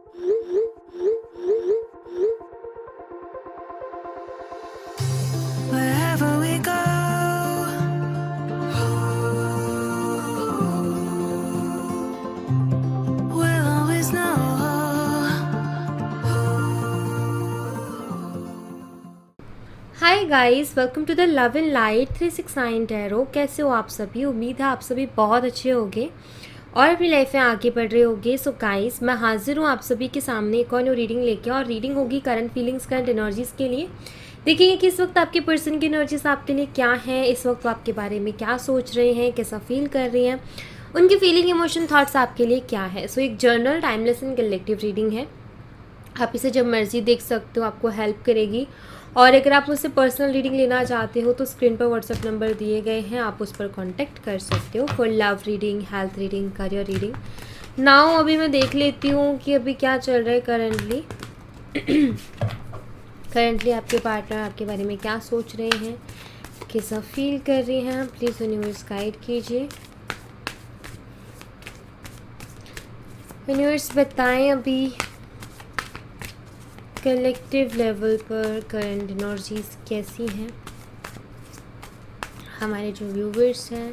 Wherever we go, we'll always know. Hi guys, welcome to the love and light 369 tarot. कैसे हो आप सभी? उम्मीद है आप सभी बहुत अच्छे होंगे और अपनी लाइफ में आगे बढ़ रहे होंगे। सो गाइस, मैं हाजिर हूँ आप सभी के सामने एक और न्यू रीडिंग लेके, और रीडिंग होगी करंट फीलिंग्स, करंट एनर्जीज़ के लिए। देखिए कि इस वक्त आपके पर्सन की एनर्जीज आपके लिए क्या है, इस वक्त वो आपके बारे में क्या सोच रहे हैं, कैसा फील कर रहे हैं, उनकी फीलिंग, इमोशन, थॉट्स आपके लिए क्या है। सो एक journal, timeless and collective reading है। आप इसे जब मर्जी देख सकते हो, आपको हेल्प करेगी। और अगर आप मुझसे पर्सनल रीडिंग लेना चाहते हो तो स्क्रीन पर व्हाट्सएप नंबर दिए गए हैं, आप उस पर कांटेक्ट कर सकते हो for love reading, health reading, career reading. Now अभी मैं देख लेती हूँ कि अभी क्या चल रहा है करंटली। करंटली आपके पार्टनर आपके बारे में क्या सोच रहे हैं, कैसा फील कर रहे हैं। प्लीज़ यूनिवर्स गाइड कीजिए। यूनिवर्स बताएं अभी कलेक्टिव लेवल पर करंट एनर्जीज कैसी हैं। हमारे जो व्यूवर्स हैं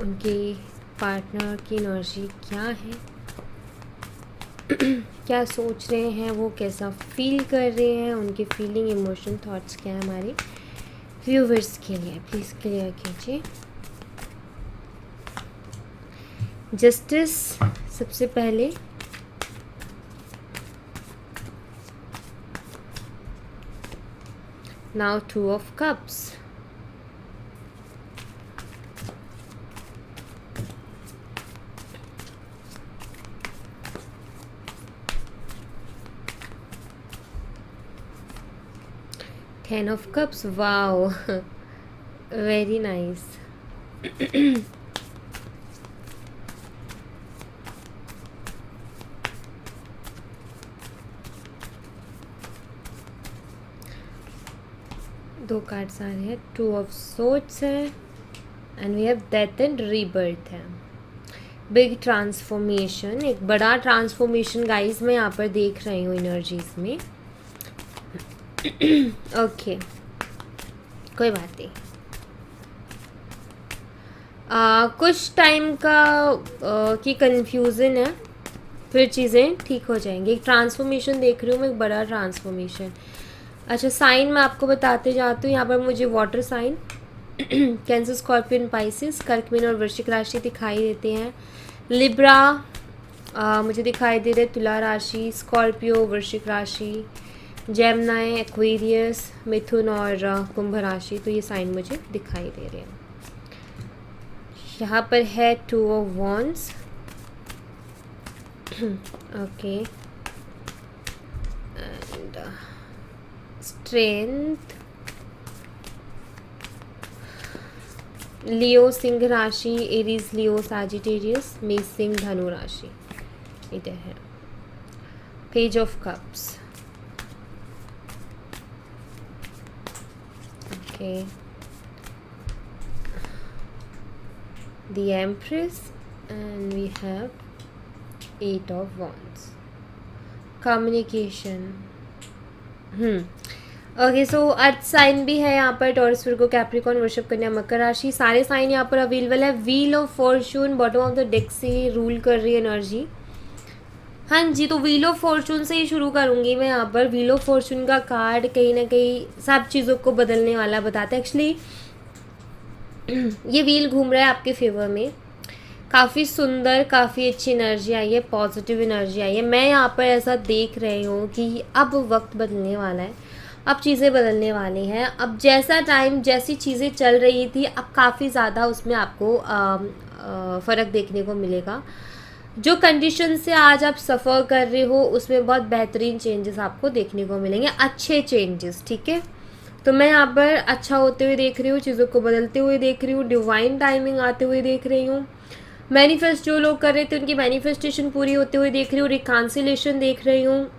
उनके पार्टनर की एनर्जी क्या है, क्या सोच रहे हैं वो, कैसा फील कर रहे हैं, उनके फीलिंग, इमोशन, थॉट्स क्या है हमारे व्यूवर्स के लिए। प्लीज़ क्लियर कीजिए। जस्टिस सबसे पहले, now 2 of Cups, Ten of Cups. Wow, very nice. दो कार्ड्स आ रहे हैं, 2 of Swords है and we have death and rebirth है। बिग ट्रांसफॉर्मेशन, एक बड़ा ट्रांसफॉर्मेशन गाइस मैं यहाँ पर देख रही हूँ एनर्जीज में। ओके, कोई बात नहीं। कुछ टाइम का की कन्फ्यूज़न है, फिर चीज़ें ठीक हो जाएंगी। एक ट्रांसफॉर्मेशन देख रही हूँ मैं, एक बड़ा ट्रांसफॉर्मेशन। अच्छा, साइन मैं आपको बताते जाती हूँ। यहाँ पर मुझे water sign, Cancer, scorpion, Pisces, कर्क, मीन और वृश्चिक राशि दिखाई देते हैं। लिब्रा मुझे दिखाई दे रहे, तुला राशि, स्कॉर्पियो, वृश्चिक राशि, जेमिनी, एक्वेरियस, मिथुन और कुंभ राशि। तो ये साइन मुझे दिखाई दे रहे हैं। यहाँ पर है 2 of Wands। Okay, and strength, Leo, सिंह राशि, एरीज, लियो, सैजिटेरियस, मेष, सिंह, धनु राशि। इधर है Page of Cups. Okay, the Empress and we have 8 of Wands। Communication, okay. So earth sign भी है यहाँ पर, टॉरस, विर्गो, कैप्रिकॉर्न, वृषभ, कन्या, मकर राशि, सारे साइन यहाँ पर अवेलेबल है। Wheel of Fortune bottom of the deck से रूल कर रही है एनर्जी। हाँ जी, तो व्हील ऑफ फॉर्चून से ही शुरू करूँगी मैं यहाँ पर। व्हील ऑफ फॉर्चून का कार्ड कहीं ना कहीं सब चीज़ों को बदलने वाला बताता है। एक्चुअली ये व्हील घूम रहा है आपके फेवर में, काफ़ी सुंदर, काफ़ी अच्छी एनर्जी आई है, पॉजिटिव एनर्जी आई है। मैं यहाँ पर ऐसा देख रही हूँ कि अब वक्त बदलने वाला है, अब चीज़ें बदलने वाली हैं। अब जैसा टाइम, जैसी चीज़ें चल रही थी, अब काफ़ी ज़्यादा उसमें आपको फ़र्क देखने को मिलेगा। जो कंडीशन से आज आप सफ़र कर रहे हो उसमें बहुत बेहतरीन चेंजेस आपको देखने को मिलेंगे, अच्छे चेंजेस, ठीक है। तो मैं यहाँ पर अच्छा होते हुए देख रही हूँ, चीज़ों को बदलते हुए देख रही हूँ, डिवाइन टाइमिंग आते हुए देख रही हूँ। मैनिफेस्ट जो लोग कर रहे थे उनकी मैनिफेस्टेशन पूरी होते हुए देख रही हूँ, रिकॉन्सिलेशन देख रही हूँ,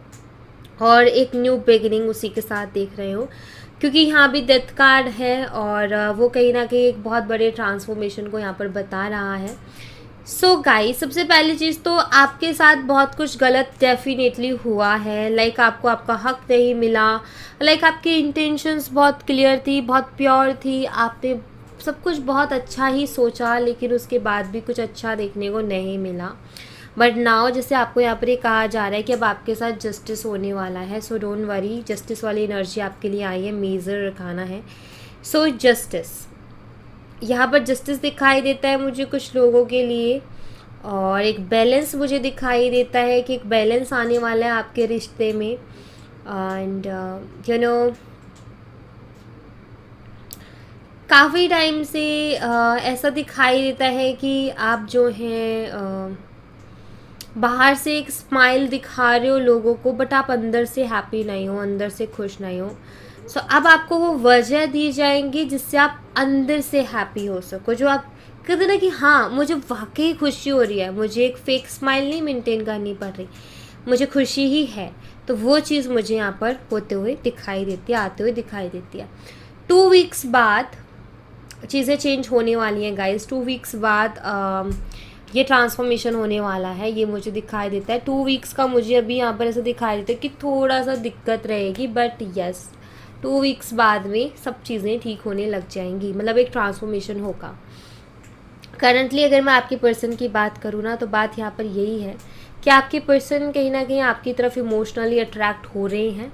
और एक न्यू बिगिनिंग उसी के साथ देख रही हूँ। क्योंकि यहाँ भी डेथ कार्ड है और वो कहीं ना कहीं एक बहुत बड़े ट्रांसफॉर्मेशन को यहाँ पर बता रहा है। सो गाइस, सबसे पहली चीज़ तो आपके साथ बहुत कुछ गलत डेफिनेटली हुआ है। लाइक आपको आपका हक नहीं मिला। लाइक आपकी इंटेंशंस बहुत क्लियर थी, बहुत प्योर थी, आपने सब कुछ बहुत अच्छा ही सोचा, लेकिन उसके बाद भी कुछ अच्छा देखने को नहीं मिला। बट नाउ जैसे आपको यहाँ पर ये कहा जा रहा है कि अब आपके साथ जस्टिस होने वाला है, सो डोंट वरी, जस्टिस वाली एनर्जी आपके लिए आई है, मेजर रखाना है। सो जस्टिस, यहाँ पर जस्टिस दिखाई देता है मुझे कुछ लोगों के लिए, और एक बैलेंस मुझे दिखाई देता है कि एक बैलेंस आने वाला है आपके रिश्ते में। एंड यू नो, काफ़ी टाइम से ऐसा दिखाई देता है कि आप जो हैं बाहर से एक स्माइल दिखा रहे हो लोगों को, बट आप अंदर से हैप्पी नहीं हो, अंदर से खुश नहीं हो। सो अब आपको वो वजह दी जाएंगी जिससे आप अंदर से हैप्पी हो सको, जो आप कहते ना कि हाँ मुझे वाकई खुशी हो रही है, मुझे एक फेक स्माइल नहीं मेंटेन करनी पड़ रही, मुझे खुशी ही है। तो वो चीज़ मुझे यहाँ पर होते हुए दिखाई देती है, आते हुए दिखाई देती है। 2 वीक्स बाद चीज़ें चेंज होने वाली हैं गाइस। 2 वीक्स बाद ये ट्रांसफॉर्मेशन होने वाला है, ये मुझे दिखाई देता है। 2 वीक्स का मुझे अभी यहाँ पर ऐसा दिखाई देता है कि थोड़ा सा दिक्कत रहेगी, बट यस 2 वीक्स बाद में सब चीज़ें ठीक होने लग जाएंगी, मतलब एक ट्रांसफॉर्मेशन होगा। करंटली अगर मैं आपके पर्सन की बात करूँ ना, तो बात यहाँ पर यही है कि आपके पर्सन कहीं ना कहीं आपकी तरफ इमोशनली अट्रैक्ट हो रहे हैं।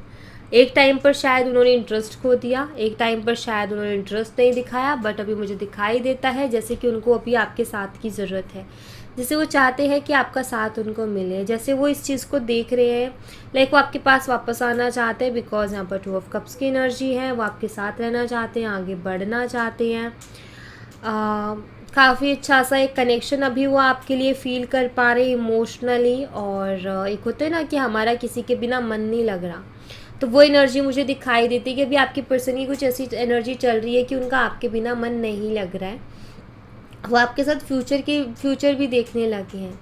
एक टाइम पर शायद उन्होंने इंटरेस्ट खो दिया, एक टाइम पर शायद उन्होंने इंटरेस्ट नहीं दिखाया, बट अभी मुझे दिखाई देता है जैसे कि उनको अभी आपके साथ की ज़रूरत है, जैसे वो चाहते हैं कि आपका साथ उनको मिले, जैसे वो इस चीज़ को देख रहे हैं। लाइक वो आपके पास वापस आना चाहते हैं, बिकॉज यहाँ पर 2 ऑफ कप्स की एनर्जी है, वो आपके साथ रहना चाहते हैं, आगे बढ़ना चाहते हैं। काफ़ी अच्छा सा एक कनेक्शन अभी वो आपके लिए फ़ील कर पा रहे इमोशनली। और एक होता है ना कि हमारा किसी के बिना मन नहीं लग रहा, तो वो एनर्जी मुझे दिखाई देती है कि अभी आपकी पर्सन की कुछ ऐसी एनर्जी चल रही है कि उनका आपके बिना मन नहीं लग रहा है, वो आपके साथ फ्यूचर भी देखने लगे हैं।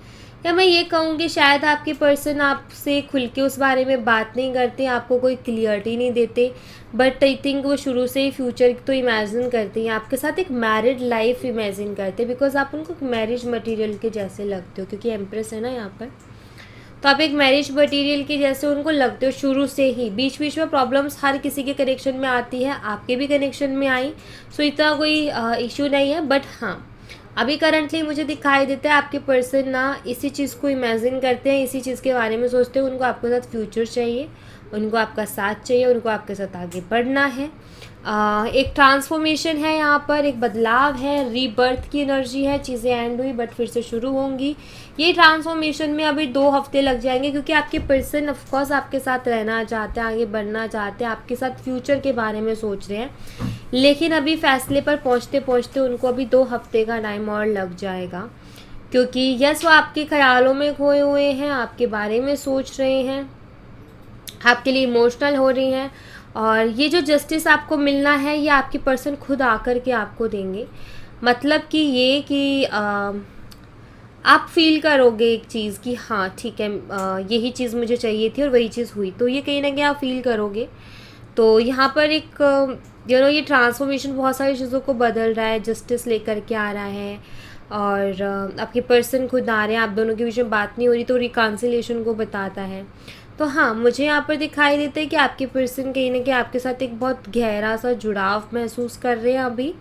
या मैं ये कहूँगी शायद आपके पर्सन आपसे खुल के उस बारे में बात नहीं करते, आपको कोई क्लियरिटी नहीं देते, बट आई थिंक वो शुरू से ही फ्यूचर तो इमेजिन करते हैं, आपके साथ एक मैरिड लाइफ इमेजिन करते हैं, बिकॉज आप उनको मैरिज मटेरियल के जैसे लगते हो, क्योंकि एम्प्रेस है ना यहाँ पर। तो आप एक मैरिज मटेरियल के जैसे उनको लगते हो शुरू से ही। बीच बीच में प्रॉब्लम्स हर किसी के कनेक्शन में आती है, आपके भी कनेक्शन में आई, सो इतना कोई इशू नहीं है। बट हाँ, अभी करंटली मुझे दिखाई देता है आपके पर्सन ना इसी चीज़ को इमेजिन करते हैं, इसी चीज़ के बारे में सोचते हैं, उनको आपके साथ फ्यूचर चाहिए, उनको आपका साथ चाहिए, उनको आपके साथ आगे बढ़ना है। एक ट्रांसफॉर्मेशन है यहाँ पर, एक बदलाव है, रीबर्थ की एनर्जी है, चीज़ें एंड हुई बट फिर से शुरू होंगी। ये ट्रांसफॉर्मेशन में अभी 2 हफ्ते लग जाएंगे, क्योंकि आपके पर्सन ऑफकोर्स आपके साथ रहना चाहते हैं, आगे बढ़ना चाहते हैं, आपके साथ फ्यूचर के बारे में सोच रहे हैं, लेकिन अभी फैसले पर पहुँचते पहुँचते उनको अभी 2 हफ्ते का टाइम और लग जाएगा, क्योंकि यस वो आपके ख्यालों में खोए हुए हैं, आपके बारे में सोच रहे हैं, आपके लिए इमोशनल हो रही हैं। और ये जो जस्टिस आपको मिलना है ये आपकी पर्सन खुद आकर के आपको देंगे, मतलब कि ये कि आप फील करोगे एक चीज़ कि हाँ ठीक है, यही चीज़ मुझे चाहिए थी और वही चीज़ हुई, तो ये कहीं ना कहीं आप फील करोगे। तो यहाँ पर एक ये ट्रांसफॉर्मेशन बहुत सारी चीज़ों को बदल रहा है, जस्टिस लेकर के आ रहा है, और आपके पर्सन खुद आ रहे हैं, आप दोनों के बीच में बात नहीं हो रही, तो रिकॉन्सिलिएशन को बताता है। तो हाँ, मुझे यहाँ पर दिखाई देता है कि आपके पर्सन कहीं ना कहीं आपके साथ एक बहुत गहरा सा जुड़ाव महसूस कर रहे हैं अभी,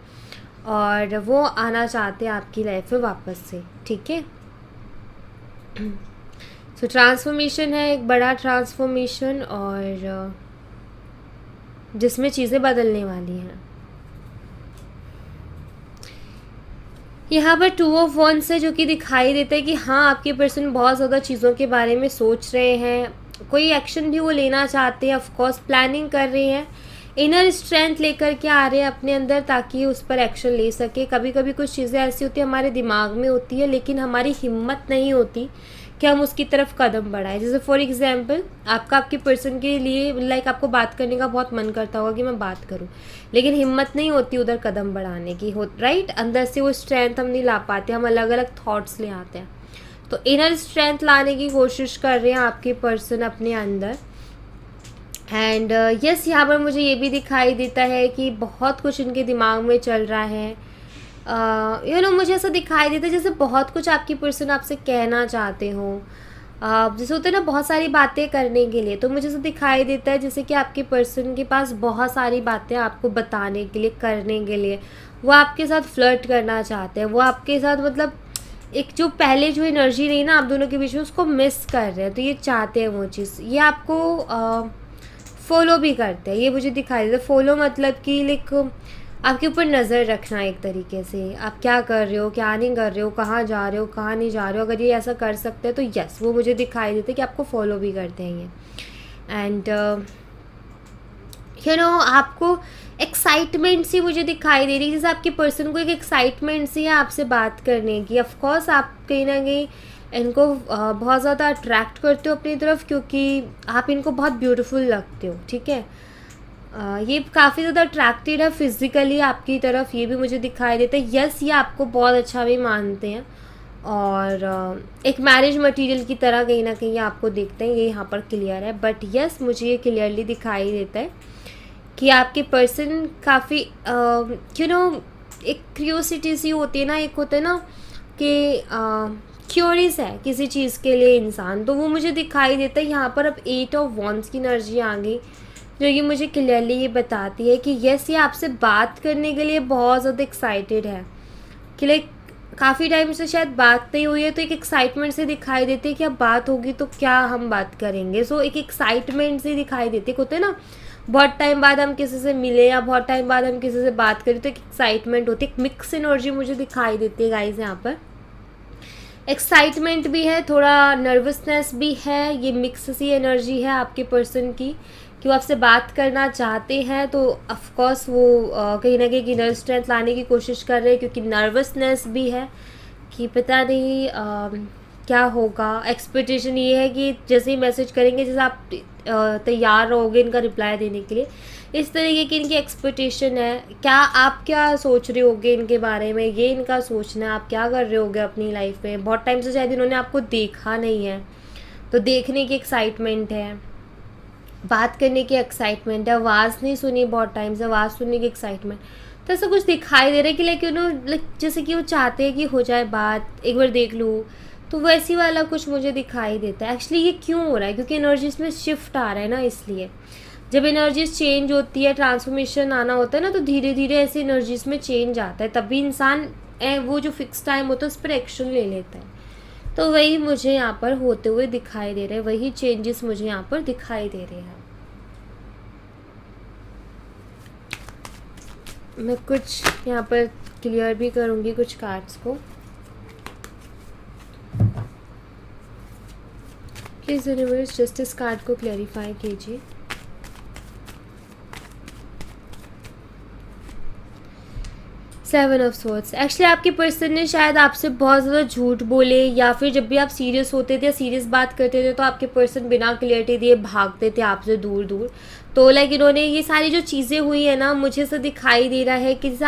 और वो आना चाहते हैं आपकी लाइफ में वापस से, ठीक है। सो ट्रांसफॉर्मेशन है, एक बड़ा ट्रांसफॉर्मेशन, और जिसमें चीज़ें बदलने वाली हैं। यहाँ पर 2 ऑफ वंड्स है, जो कि दिखाई देता है कि हाँ आपके पर्सन बहुत ज़्यादा चीज़ों के बारे में सोच रहे हैं, कोई एक्शन भी वो लेना चाहते हैं, ऑफकोर्स प्लानिंग कर रहे हैं, इनर स्ट्रेंथ लेकर के आ रहे हैं अपने अंदर ताकि उस पर एक्शन ले सके। कभी कभी कुछ चीज़ें ऐसी होती है हमारे दिमाग में होती है, लेकिन हमारी हिम्मत नहीं होती कि हम उसकी तरफ कदम बढ़ाएं। जैसे फॉर एग्जांपल आपका आपके पर्सन के लिए लाइक आपको बात करने का बहुत मन करता होगा कि मैं बात करूं, लेकिन हिम्मत नहीं होती उधर कदम बढ़ाने की, हो राइट, अंदर से वो स्ट्रेंथ हम नहीं ला पाते, हम अलग अलग थॉट्स ले आते हैं। तो इनर स्ट्रेंथ लाने की कोशिश कर रहे हैं आपके पर्सन अपने अंदर। एंड यस यहाँ पर मुझे ये भी दिखाई देता है कि बहुत कुछ इनके दिमाग में चल रहा है, मुझे ऐसा दिखाई देता है जैसे बहुत कुछ आपकी पर्सन आपसे कहना चाहते हो। जैसे होता है ना बहुत सारी बातें करने के लिए, तो मुझे ऐसा दिखाई देता है जैसे कि आपके पर्सन के पास बहुत सारी बातें आपको बताने के लिए, करने के लिए। वो आपके साथ फ्लर्ट करना चाहते हैं, वो आपके साथ मतलब एक जो पहले जो एनर्जी रही ना आप दोनों के बीच में, उसको मिस कर रहे हैं। तो ये चाहते हैं वो चीज़, ये आपको फॉलो भी करते हैं। ये मुझे दिखाई देता है। फॉलो मतलब कि लाइक आपके ऊपर नज़र रखना एक तरीके से, आप क्या कर रहे हो, क्या नहीं कर रहे हो, कहाँ जा रहे हो, कहाँ नहीं जा रहे हो। अगर ये ऐसा कर सकते हैं तो यस, वो मुझे दिखाई देते हैं कि आपको फॉलो भी करते हैं ये। एंड आपको एक्साइटमेंट सी मुझे दिखाई दे रही है, जैसे आपके पर्सन को एक एक्साइटमेंट सी है आपसे बात करने की। ऑफ कोर्स आप कहीं ना कहीं इनको बहुत ज़्यादा अट्रैक्ट करते हो अपनी तरफ, क्योंकि आप इनको बहुत ब्यूटीफुल लगते हो, ठीक है। ये काफ़ी ज़्यादा अट्रैक्टेड है फिज़िकली आपकी तरफ, ये भी मुझे दिखाई देता है। यस, ये आपको बहुत अच्छा भी मानते हैं, और एक मैरिज मटेरियल की तरह कहीं ना कहीं आपको देखते हैं, ये यहाँ पर क्लियर है। बट यस, मुझे ये क्लियरली दिखाई देता है कि आपके पर्सन काफ़ी एक क्यूरियोसिटी सी होती है ना, एक होता है ना कि क्यूरियस है किसी चीज़ के लिए इंसान, तो वो मुझे दिखाई देता है। यहाँ पर अब 8 ऑफ वॉन्ड्स की एनर्जी आ गई, जो ये मुझे क्लियरली ये बताती है कि यस, ये आपसे बात करने के लिए बहुत ज़्यादा एक्साइटेड है, कि लाइक काफ़ी टाइम से शायद बात नहीं हुई है, तो एक एक्साइटमेंट से दिखाई देती है कि अब बात होगी तो क्या हम बात करेंगे। सो एक एक्साइटमेंट से दिखाई देती है, होते है ना बहुत टाइम बाद हम किसी से मिले या बहुत टाइम बाद हम किसी से बात करें, तो एक एक्साइटमेंट होती है। एक मिक्स एनर्जी मुझे दिखाई देती है गाइस, यहाँ पर एक्साइटमेंट भी है, थोड़ा नर्वसनेस भी है, ये मिक्स सी एनर्जी है आपके पर्सन की, कि वो आपसे बात करना चाहते हैं। तो ऑफ कोर्स वो कहीं ना कहीं इनर स्ट्रेंथ लाने की कोशिश कर रहे हैं, क्योंकि नर्वसनेस भी है कि पता नहीं क्या होगा। एक्सपेक्टेशन ये है कि जैसे ही मैसेज करेंगे, जैसे आप तैयार रहोगे इनका रिप्लाई देने के लिए, इस तरीके की इनकी एक्सपेक्टेशन है। क्या आप क्या सोच रहे होगे इनके बारे में, ये इनका सोचना है। आप क्या कर रहे होगे अपनी लाइफ में, बहुत टाइम से शायद इन्होंने आपको देखा नहीं है, तो देखने की एक्साइटमेंट है, बात करने की एक्साइटमेंट है, आवाज़ नहीं सुनी बहुत टाइम से, आवाज़ सुनने की एक्साइटमेंट। तो ऐसा कुछ दिखाई दे रहा है कि लाइक जैसे कि वो चाहते हैं कि हो जाए बात, एक बार देख लूँ, तो वैसी वाला कुछ मुझे दिखाई देता है। एक्चुअली ये क्यों हो रहा है, क्योंकि एनर्जीज में शिफ्ट आ रहा है ना, इसलिए जब एनर्जीज चेंज होती है, ट्रांसफॉर्मेशन आना होता है ना, तो धीरे धीरे ऐसे एनर्जीज में चेंज आता है, तभी इंसान वो जो फिक्स टाइम होता है उस पर एक्शन ले लेता है। तो वही मुझे यहाँ पर होते हुए दिखाई दे रहे हैं, वही चेंजेस मुझे यहाँ पर दिखाई दे रहे हैं। मैं कुछ यहाँ पर क्लियर भी करूँगी कुछ कार्ड्स को। प्लीज़ यूनिवर्स जस्टिस कार्ड को क्लैरिफाई कीजिए। Seven of swords. एक्चुअली आपके पर्सन ने शायद आपसे बहुत ज़्यादा झूठ बोले, या फिर जब भी आप सीरियस होते थे या सीरियस बात करते थे, तो आपके पर्सन बिना क्लियरिटी दिए भागते थे आपसे दूर दूर। तो लाइक इन्होंने ये सारी जो चीज़ें हुई है ना, मुझे ऐसा दिखाई दे रहा है कि जैसे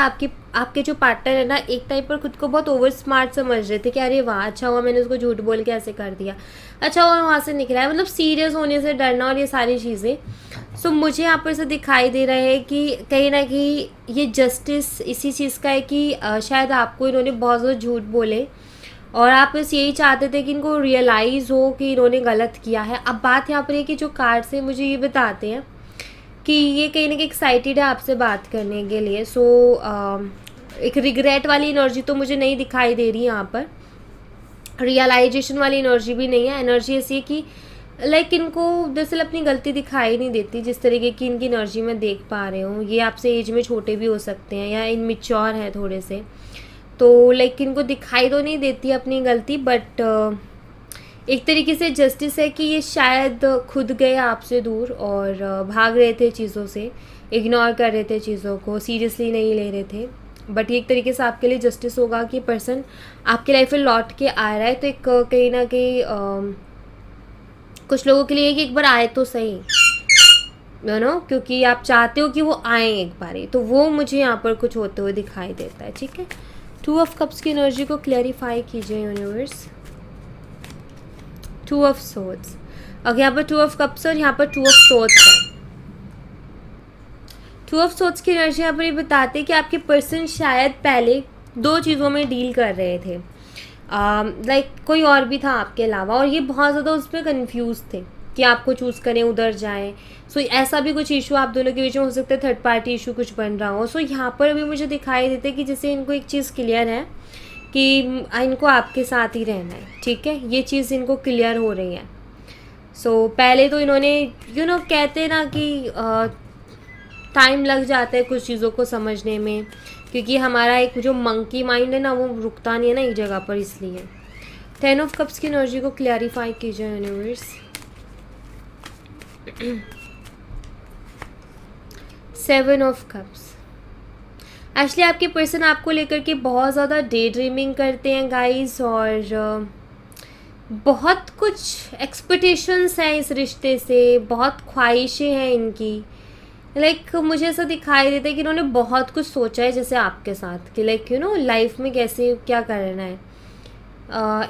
आपके जो पार्टनर है ना, एक टाइम पर खुद को बहुत ओवर स्मार्ट समझ रहे थे कि अरे वाह, अच्छा हुआ मैंने उसको झूठ बोल के ऐसे कर दिया, अच्छा हुआ वहाँ से निकला है, मतलब सीरियस होने से डरना और ये सारी चीज़ें। सो मुझे यहाँ पर से दिखाई दे रहा है कि कहीं ना कहीं ये जस्टिस इसी चीज़ का है कि शायद आपको इन्होंने बहुत ज़्यादा झूठ बोले, और आप बस यही चाहते थे कि इनको रियलाइज़ हो कि इन्होंने गलत किया है। अब बात यहाँ पर है कि जो कार्ड्स हैं मुझे ये बताते हैं कि ये कहीं ना कहीं एक्साइटेड है आपसे बात करने के लिए। सो एक रिग्रेट वाली एनर्जी तो मुझे नहीं दिखाई दे रही यहाँ पर, रियलाइजेशन वाली एनर्जी भी नहीं है। एनर्जी ऐसी है कि लाइक इनको दरअसल अपनी गलती दिखाई नहीं देती, जिस तरीके की इनकी एनर्जी में देख पा रहे हूँ। ये आपसे एज में छोटे भी हो सकते हैं या इनमेच्योर हैं थोड़े से, तो लाइक इनको दिखाई तो नहीं देती अपनी गलती, बट एक तरीके से जस्टिस है कि ये शायद खुद गए आपसे दूर और भाग रहे थे चीज़ों से, इग्नोर कर रहे थे चीज़ों को, सीरियसली नहीं ले रहे थे। बट ये एक तरीके से आपके लिए जस्टिस होगा कि पर्सन आपकी लाइफ में लौट के आ रहा है। तो एक कहीं ना कहीं कुछ लोगों के लिए कि एक बार आए तो सही, क्योंकि आप चाहते हो कि वो आए एक बार ही, तो वो मुझे यहाँ पर कुछ होते हुए दिखाई देता है। ठीक है, 2 ऑफ कप्स की एनर्जी को क्लैरिफाई कीजिए यूनिवर्स। 2 of swords. अगर यहाँ पर 2 ऑफ कप्स और यहाँ पर 2 ऑफ सोर्ड्स है। 2 ऑफ सोर्ड्स की एनर्जी यहाँ पर ये बताते हैं कि आपके पर्सन शायद पहले दो चीज़ों में डील कर रहे थे। लाइक कोई और भी था आपके अलावा, और ये बहुत ज़्यादा उस पर कन्फ्यूज़ थे कि आपको चूज़ करें उधर जाएं। सो ऐसा भी कुछ इशू आप दोनों के बीच में हो सकता है, थर्ड पार्टी इशू कुछ बन रहा हो। सो यहाँ पर भी मुझे दिखाई देता है कि जैसे इनको एक चीज़ क्लियर है कि इनको आपके साथ ही रहना है, ठीक है, ये चीज़ इनको क्लियर हो रही है। सो पहले तो इन्होंने कहते हैं ना कि टाइम लग जाता है कुछ चीज़ों को समझने में, क्योंकि हमारा एक जो मंकी माइंड है ना, वो रुकता नहीं है ना एक जगह पर, इसलिए। 10 ऑफ कप्स की एनर्जी को क्लैरिफाई कीजिए यूनिवर्स। 7 of cups. एक्चुअली आपके पर्सन आपको लेकर के बहुत ज़्यादा डे ड्रीमिंग करते हैं गाइस, और बहुत कुछ एक्सपेक्टेशंस हैं इस रिश्ते से, बहुत ख्वाहिशें हैं इनकी। लाइक मुझे ऐसा दिखाई देता है कि इन्होंने बहुत कुछ सोचा है जैसे आपके साथ, कि लाइक लाइफ में कैसे क्या करना है।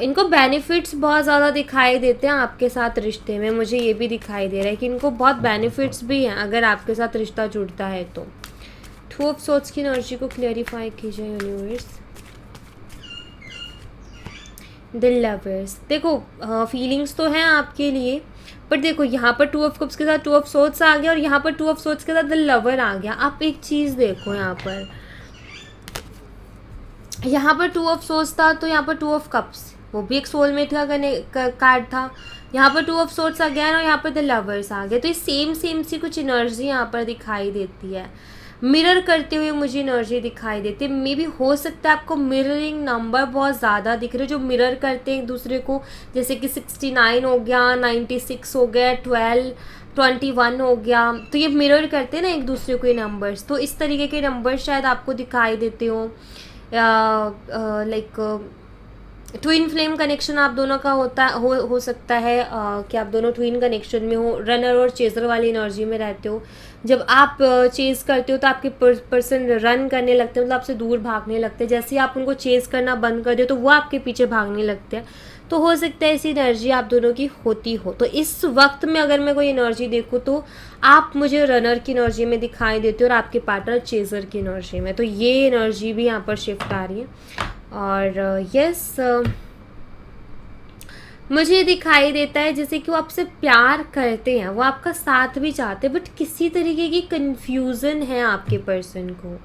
इनको बेनिफिट्स बहुत ज़्यादा दिखाई देते हैं आपके साथ रिश्ते में। मुझे ये भी दिखाई दे रहा है कि इनको बहुत बेनिफिट्स भी हैं अगर आपके साथ रिश्ता जुड़ता है तो। 2 ऑफ सोर्ट्स की एनर्जी को क्लैरिफाई कीजिए यूनिवर्स। The lovers. देखो फीलिंग्स तो हैं आपके लिए, पर देखो यहाँ पर 2 ऑफ कप्स के साथ 2 ऑफ सोर्ट्स आ गया, और यहाँ पर 2 ऑफ सोर्ट्स के साथ द लवर आ गया। आप एक चीज़ देखो, यहाँ पर 2 ऑफ सोर्ट्स था, तो यहाँ पर 2 ऑफ कप्स, वो भी एक सोलमेट का कार्ड था। यहाँ पर 2 ऑफ सोर्ट्स आ गया और यहाँ पर द लवर्स आ गए। तो ये सेम सी कुछ एनर्जी यहाँ पर दिखाई देती है, मिरर करते हुए मुझे एनर्जी दिखाई देती है। मे बी हो सकता है आपको मिररिंग नंबर बहुत ज़्यादा दिख रहे, जो मिरर करते हैं एक दूसरे को, जैसे कि 69 हो गया, 96 हो गया, 12, 21 हो गया। तो ये मिरर करते हैं ना एक दूसरे को ये नंबर्स, तो इस तरीके के नंबर्स शायद आपको दिखाई देते हो। लाइक ट्विन फ्लेम कनेक्शन आप दोनों का हो सकता है, कि आप दोनों ट्विन कनेक्शन में हो, रनर और चेजर वाली एनर्जी में रहते हो। जब आप चेज़ करते हो तो आपके पर्सन रन करने लगते हैं, मतलब आपसे दूर भागने लगते हैं। जैसे ही आप उनको चेज़ करना बंद कर दो तो वो आपके पीछे भागने लगते हैं। तो हो सकता है ऐसी एनर्जी आप दोनों की होती हो। तो इस वक्त में अगर मैं कोई एनर्जी देखूँ तो आप मुझे रनर की एनर्जी में दिखाई देते हो और आपके पार्टनर चेज़र की एनर्जी में। तो ये एनर्जी भी यहाँ पर शिफ्ट आ रही है। और यस, मुझे दिखाई देता है जैसे कि वो आपसे प्यार करते हैं, वो आपका साथ भी चाहते हैं, बट किसी तरीके की कन्फ्यूज़न है आपके पर्सन को।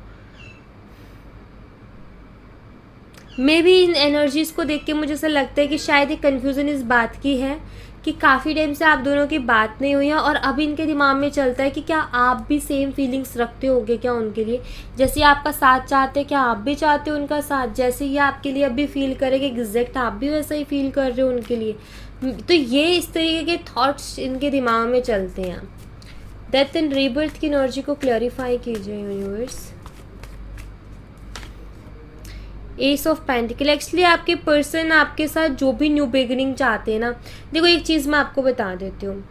मे बी इन एनर्जीज़ को देख के मुझे ऐसा लगता है कि शायद ये कन्फ्यूज़न इस बात की है कि काफ़ी टाइम से आप दोनों की बात नहीं हुई है, और अब इनके दिमाग में चलता है कि क्या आप भी सेम फीलिंग्स रखते होगे क्या उनके लिए, जैसे आपका साथ चाहते हैं, क्या आप भी चाहते हो उनका साथ, जैसे ये आपके लिए अभी फील करेंगे एग्जैक्ट आप भी वैसा ही फील कर रहे हो उनके लिए। तो ये इस तरीके के थॉट्स इनके दिमाग में चलते हैं। डेथ एंड रीबर्थ की एनर्जी को क्लैरिफाई कीजिए universe. S of pentacle. Actually आपके पर्सन आपके साथ जो भी न्यू बिगिनिंग चाहते हैं ना, देखो एक चीज़ मैं आपको बता देती हूँ,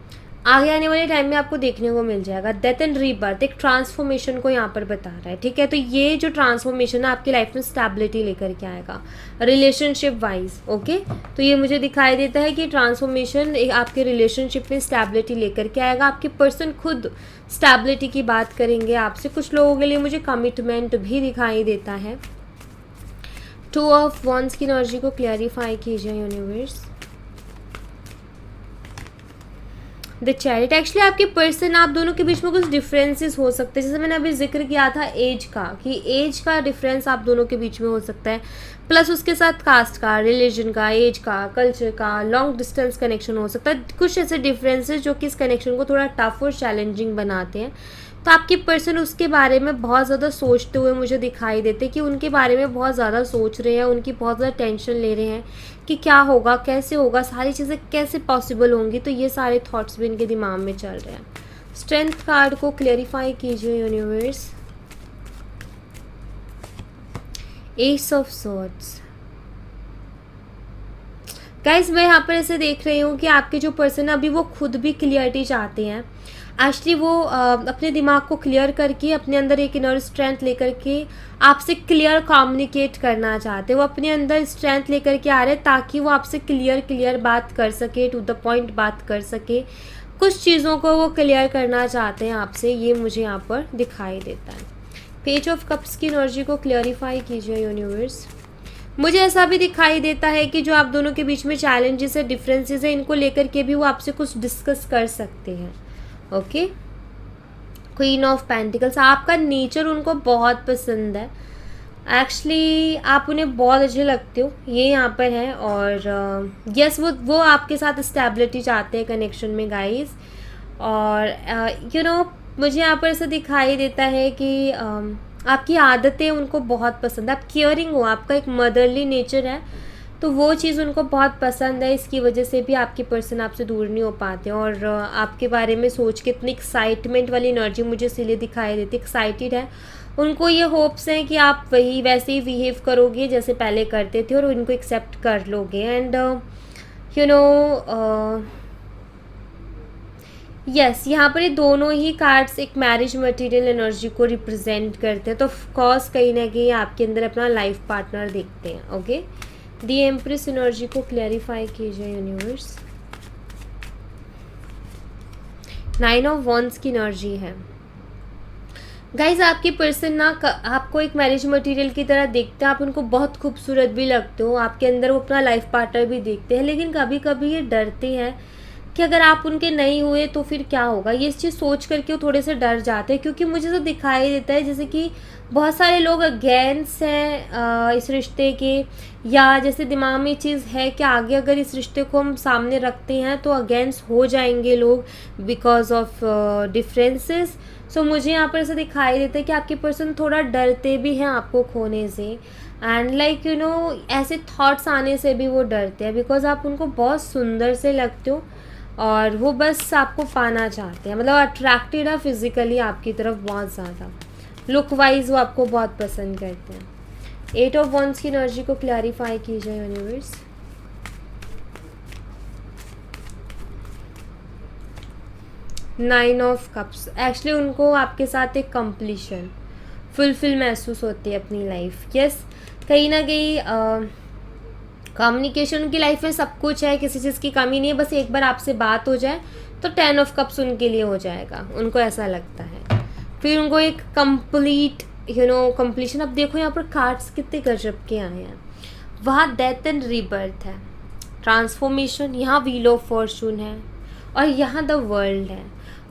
आगे आने वाले टाइम में आपको देखने को मिल जाएगा। डेथ एंड रीबर्थ एक ट्रांसफॉर्मेशन को यहाँ पर बता रहा है, ठीक है। तो ये जो ट्रांसफॉर्मेशन है आपकी लाइफ में स्टेबिलिटी लेकर के आएगा रिलेशनशिप वाइज, ओके। तो ये मुझे दिखाई देता है कि ट्रांसफॉर्मेशन आपके रिलेशनशिप में स्टेबिलिटी लेकर के आएगा। आपके पर्सन खुद स्टेबिलिटी की बात करेंगे आपसे। कुछ लोगों के लिए मुझे कमिटमेंट भी दिखाई देता है। 2 ऑफ वॉन्ड्स की एनर्जी को क्लैरिफाई कीजिए यूनिवर्स। The chariot. एक्चुअली आपके पर्सन आप दोनों के बीच में कुछ डिफरेंसेस हो सकते हैं, जैसे मैंने अभी जिक्र किया था एज का, कि एज का डिफरेंस आप दोनों के बीच में हो सकता है, प्लस उसके साथ कास्ट का, रिलीजन का, एज का, कल्चर का, लॉन्ग डिस्टेंस कनेक्शन हो सकता है। कुछ ऐसे डिफरेंसेस जो कि इस कनेक्शन को थोड़ा टफ और चैलेंजिंग बनाते हैं। तो आपके पर्सन उसके बारे में बहुत ज़्यादा सोचते हुए मुझे दिखाई देते कि उनके बारे में बहुत ज़्यादा सोच रहे हैं, उनकी बहुत ज़्यादा टेंशन ले रहे हैं कि क्या होगा, कैसे होगा, सारी चीज़ें कैसे पॉसिबल होंगी। तो ये सारे थॉट्स भी इनके दिमाग में चल रहे हैं। स्ट्रेंथ कार्ड को क्लैरिफाई कीजिए universe. S of swords. Guys मैं यहाँ पर ऐसे देख रही हूँ कि आपके जो पर्सन है अभी वो खुद भी क्लियरिटी चाहते हैं। एक्चुअली वो अपने दिमाग को क्लियर करके अपने अंदर एक इनर स्ट्रेंथ लेकर के आपसे क्लियर कम्युनिकेट करना चाहते हैं। वो अपने अंदर स्ट्रेंथ लेकर के आ रहे हैं ताकि वो आपसे क्लियर बात कर सके, टू द पॉइंट बात कर सके। कुछ चीज़ों को वो क्लियर करना चाहते हैं आपसे, ये मुझे यहाँ पर दिखाई देता है। पेज ऑफ कप्स की एनर्जी को क्लियरिफाई कीजिए यूनिवर्स। मुझे ऐसा भी दिखाई देता है कि जो आप दोनों के बीच में चैलेंजेस है, डिफरेंसेस है, इनको लेकर के भी वो आपसे कुछ डिस्कस कर सकते हैं। ओके, क्वीन ऑफ पेंटिकल्स, आपका नेचर उनको बहुत पसंद है। एक्चुअली आप उन्हें बहुत अच्छे लगते हो, ये यहाँ पर है। और यस वो आपके साथ स्टेबिलिटी चाहते हैं कनेक्शन में गाइस। और यू नो मुझे यहाँ पर ऐसा दिखाई देता है कि आपकी आदतें उनको बहुत पसंद है। आप केयरिंग हो, आपका एक मदरली नेचर है, तो वो चीज़ उनको बहुत पसंद है। इसकी वजह से भी आपके पर्सन आपसे दूर नहीं हो पाते। और आपके बारे में सोच के इतनी एक्साइटमेंट वाली एनर्जी मुझे इसीलिए दिखाई देती, एक्साइटेड है। उनको ये होप्स हैं कि आप वैसे ही बिहेव करोगे जैसे पहले करते थे और उनको एक्सेप्ट कर लोगे। एंड यू नो यस, यहाँ पर ये दोनों ही कार्ड्स एक मैरिज मटेरियल एनर्जी को रिप्रेजेंट करते हैं। तो ऑफकोर्स कहीं ना कहीं आपके अंदर अपना लाइफ पार्टनर देखते हैं। ओके, दी एम्प्रेस एनर्जी को क्लैरिफाई कीजिए यूनिवर्स। 9 ऑफ वॉन्ड्स की एनर्जी है गाइज। आपके पर्सन ना आपको एक मैरिज मटेरियल की तरह देखते हैं, आप उनको बहुत खूबसूरत भी लगते हो, आपके अंदर वो अपना लाइफ पार्टनर भी देखते हैं। लेकिन कभी कभी ये डरते हैं कि अगर आप उनके नहीं हुए तो फिर क्या होगा। ये इस चीज़ सोच करके वो थोड़े से डर जाते हैं, क्योंकि मुझे तो दिखाई देता है जैसे कि बहुत सारे लोग अगेंस्ट हैं इस रिश्ते के, या जैसे दिमाग में चीज़ है कि आगे अगर इस रिश्ते को हम सामने रखते हैं तो अगेंस्ट हो जाएंगे लोग बिकॉज ऑफ डिफरेंसेस। सो मुझे यहाँ पर ऐसा दिखाई देता है कि आपके पर्सन थोड़ा डरते भी हैं आपको खोने से। एंड लाइक यू नो ऐसे थॉट्स आने से भी वो डरते हैं, बिकॉज आप उनको बहुत सुंदर से लगते हो और वो बस आपको पाना चाहते हैं। मतलब अट्रैक्टेड है फिजिकली आपकी तरफ बहुत ज़्यादा, लुक वाइज वो आपको बहुत पसंद करते हैं। 8 ऑफ वॉन्ड्स की एनर्जी को क्लैरिफाई कीजिए universe. Nine of cups, actually उनको आपके साथ एक कंप्लीशन फुलफिल महसूस होती है अपनी लाइफ। यस, कहीं ना कहीं कम्युनिकेशन उनकी लाइफ में सब कुछ है, किसी चीज़ की कमी नहीं है। बस एक बार आपसे बात हो जाए तो 10 ऑफ कप्स उनके लिए हो जाएगा, उनको ऐसा लगता है। फिर उनको एक कंप्लीट कंप्लीशन। अब देखो यहाँ पर कार्ड्स कितने गजब के आए हैं। वहाँ डेथ एंड रीबर्थ है, ट्रांसफॉर्मेशन, यहाँ व्हील ऑफ फॉर्चून है और यहाँ द वर्ल्ड है।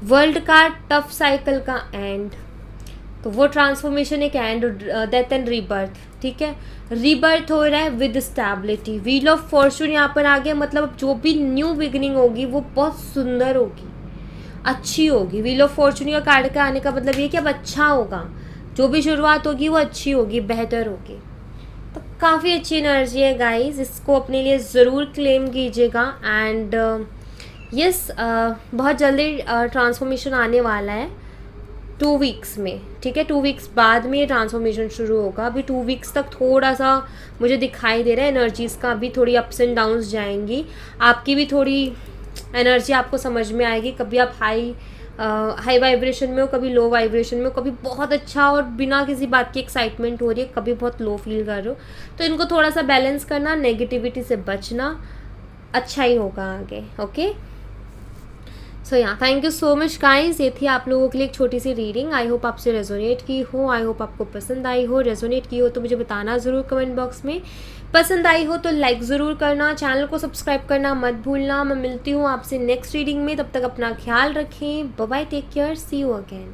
वर्ल्ड का टफ साइकिल का एंड, तो वो ट्रांसफॉर्मेशन एक एंड, डेथ एंड रीबर्थ। ठीक है, रीबर्थ हो रहा है with stability. Wheel of Fortune यहाँ पर आ गया, मतलब जो भी न्यू बिगिनिंग होगी वो बहुत सुंदर होगी, अच्छी होगी। व्हील ऑफ फॉर्चून का कार्ड का आने का मतलब ये कि अब अच्छा होगा, जो भी शुरुआत होगी वो अच्छी होगी, बेहतर होगी। तो काफ़ी अच्छी एनर्जी है गाइस, इसको अपने लिए ज़रूर क्लेम कीजिएगा। एंड यस, बहुत जल्दी ट्रांसफॉर्मेशन आने वाला है 2 वीक्स में। ठीक है, 2 वीक्स बाद में ये ट्रांसफॉर्मेशन शुरू होगा। अभी 2 वीक्स तक थोड़ा सा मुझे दिखाई दे रहा है एनर्जीज़ का, अभी थोड़ी अप्स एंड डाउन्स जाएंगी। आपकी भी थोड़ी एनर्जी आपको समझ में आएगी, कभी आप हाई वाइब्रेशन में हो, कभी लो वाइब्रेशन में हो, कभी बहुत अच्छा और बिना किसी बात की एक्साइटमेंट हो रही है, कभी बहुत लो फील कर रहे हो। तो इनको थोड़ा सा बैलेंस करना, नेगेटिविटी से बचना, अच्छा ही होगा आगे। ओके, सो या thank you so much guys. ये थी आप लोगों के लिए एक छोटी सी रीडिंग। आई होप आपसे रेजोनेट की हो, आई होप आपको पसंद आई हो। रेजोनेट की हो तो मुझे बताना ज़रूर कमेंट बॉक्स में। पसंद आई हो तो लाइक ज़रूर करना, चैनल को सब्सक्राइब करना मत भूलना। मैं मिलती हूँ आपसे नेक्स्ट रीडिंग में, तब तक अपना ख्याल रखें। Bye bye, take care, see you again.